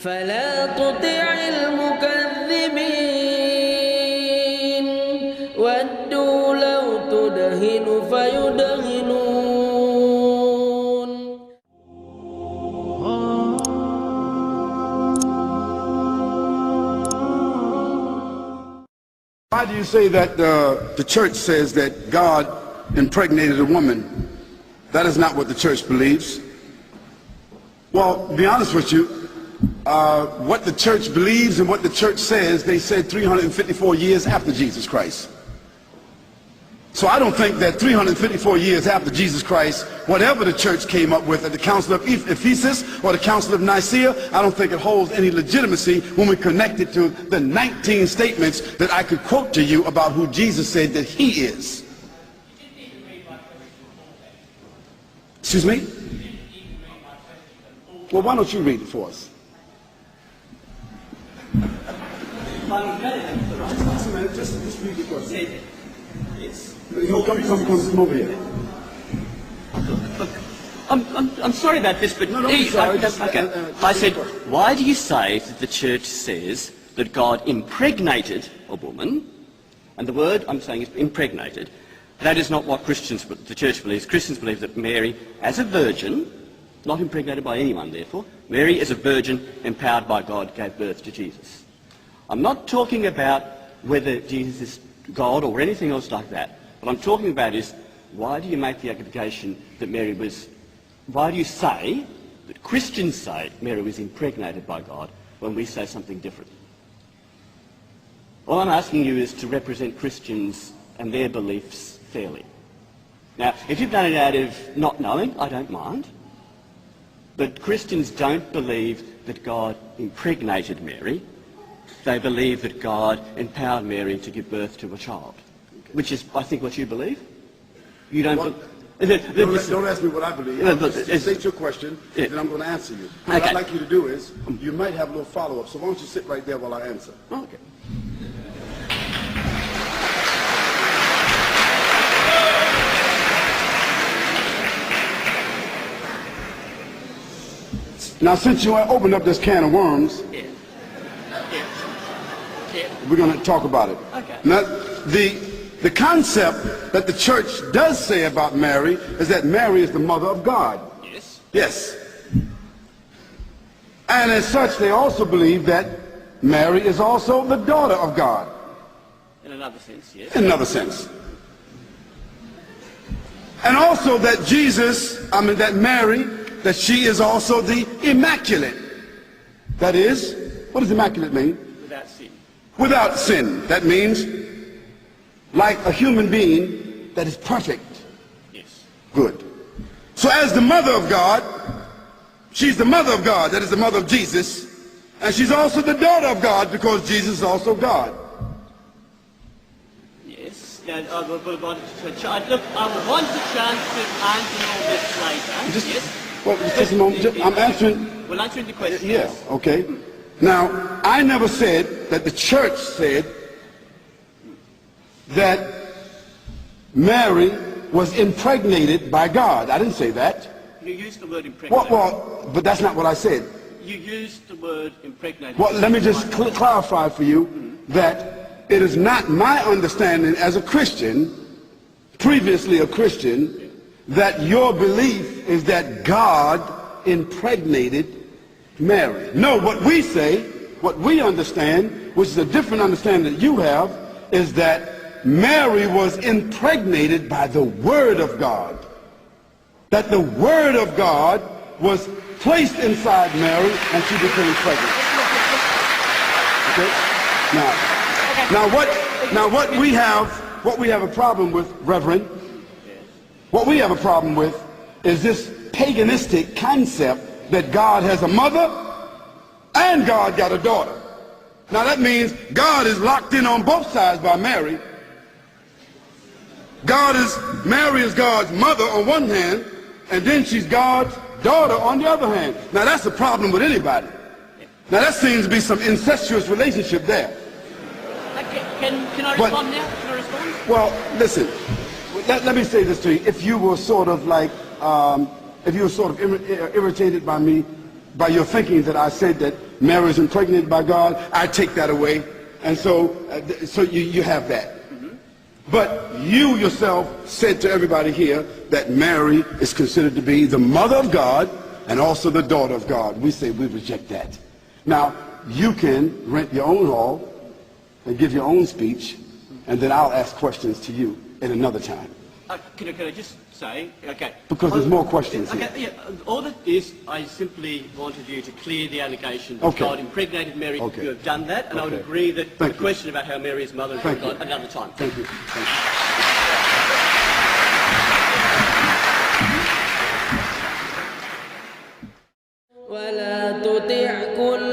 فلا تطع المكذبين ودوا لو تدهن فيدهنون. Why do you say that the church says that God impregnated a woman? That is not what the church believes. Well, to be honest with you, what the church believes and what the church says, they said 354 years after Jesus Christ. So I don't think that 354 years after Jesus Christ, whatever the church came up with at the Council of Ephesus or the Council of Nicaea, I don't think it holds any legitimacy when we connect it to the 19 statements that I could quote to you about who Jesus said that he is. Excuse me? Well, why don't you read it for us? Just read it for us. Yes. Come over here. Look, I'm sorry about this, but No, I'm sorry. I said, why do you say that the church says that God impregnated a woman? And the word I'm saying is impregnated. That is not what the church believes. Christians believe that Mary, as a virgin, not impregnated by anyone, therefore, Mary, as a virgin, empowered by God, gave birth to Jesus. I'm not talking about whether Jesus is God or anything else like that. What I'm talking about is, why do you make the accusation that why do you say that Christians say Mary was impregnated by God when we say something different? All I'm asking you is to represent Christians and their beliefs fairly. Now, if you've done it out of not knowing, I don't mind. But Christians don't believe that God impregnated Mary. They believe that God empowered Mary to give birth to a child, which is, I think, what you believe. You don't... Don't ask me what I believe. Just state your question, and I'm going to answer you. What I'd like you to do is, you might have a little follow-up, so why don't you sit right there while I answer. Okay. Now, since you opened up this can of worms, we're going to talk about it. Okay. Now, the concept that the church does say about Mary is that Mary is the mother of God. Yes. Yes. And as such, they also believe that Mary is also the daughter of God. In another sense, yes. In another sense. And also that that Mary, that she is also the immaculate. That is, what does immaculate mean? Without sin. Without sin. That means like a human being that is perfect. Yes. Good. So as the mother of God, she's the mother of God, that is the mother of Jesus, and she's also the daughter of God because Jesus is also God. Yes. Look, I want the chance to answer all this later. Yes. Well, just a moment. I'm answering. We'll answer the question. Yeah, okay. Now, I never said that the church said that Mary was impregnated by God. I didn't say that. You used the word impregnated. Well, but that's not what I said. You used the word impregnated. Well, let me just clarify for you that it is not my understanding as a Christian, previously a Christian, that your belief is that God impregnated Mary. No, what we say, what we understand, which is a different understanding that you have, is that Mary was impregnated by the Word of God. That the Word of God was placed inside Mary and she became pregnant. Okay? Now what we have a problem with, Reverend, what we have a problem with is this paganistic concept that God has a mother and God got a daughter. Now that means God is locked in on both sides by Mary. Mary is God's mother on one hand, and then she's God's daughter on the other hand. Now that's a problem with anybody. Now that seems to be some incestuous relationship there. Can I respond now? Can I respond? Well, listen. Let me say this to you. If you were sort of like, if you were sort of irritated by me by your thinking that I said that Mary is impregnated by God, I take that away. And so, you have that. But you yourself said to everybody here that Mary is considered to be the mother of God and also the daughter of God. We say we reject that. Now, you can rent your own hall and give your own speech, and then I'll ask questions to you at another time. Can I just say, okay. Because there's more questions okay, here. Yeah, all that is, I simply wanted you to clear the allegation that Okay. God impregnated Mary. Okay. You have done that, and I would Okay. agree that Thank the you. question about how Mary is mother is Thank God you. another time. Thank you. Thank you. ولا تطع كل